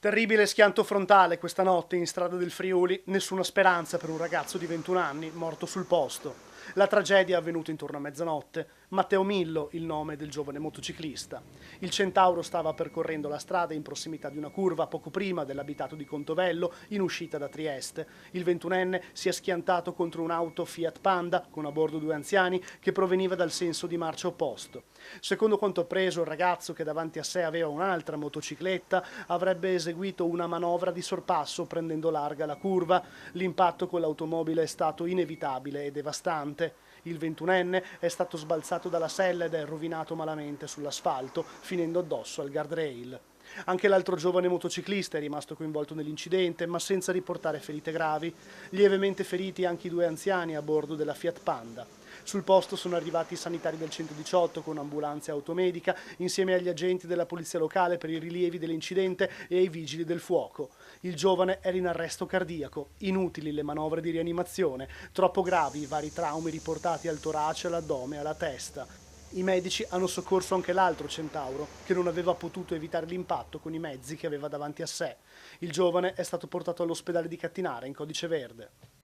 Terribile schianto frontale questa notte in strada del Friuli, nessuna speranza per un ragazzo di 21 anni morto sul posto. La tragedia è avvenuta intorno a mezzanotte. Matteo Millo, il nome del giovane motociclista. Il Centauro stava percorrendo la strada in prossimità di una curva poco prima dell'abitato di Contovello, in uscita da Trieste. Il 21enne si è schiantato contro un'auto Fiat Panda, con a bordo due anziani, che proveniva dal senso di marcia opposto. Secondo quanto appreso, il ragazzo, che davanti a sé aveva un'altra motocicletta, avrebbe eseguito una manovra di sorpasso prendendo larga la curva. L'impatto con l'automobile è stato inevitabile e devastante. Il 21enne è stato sbalzato dalla sella ed è rovinato malamente sull'asfalto, finendo addosso al guardrail. Anche l'altro giovane motociclista è rimasto coinvolto nell'incidente, ma senza riportare ferite gravi. Lievemente feriti anche i due anziani a bordo della Fiat Panda. Sul posto sono arrivati i sanitari del 118 con ambulanza e automedica, insieme agli agenti della polizia locale per i rilievi dell'incidente e ai vigili del fuoco. Il giovane era in arresto cardiaco, inutili le manovre di rianimazione, troppo gravi i vari traumi riportati al torace, all'addome e alla testa. I medici hanno soccorso anche l'altro Centauro, che non aveva potuto evitare l'impatto con i mezzi che aveva davanti a sé. Il giovane è stato portato all'ospedale di Cattinara in codice verde.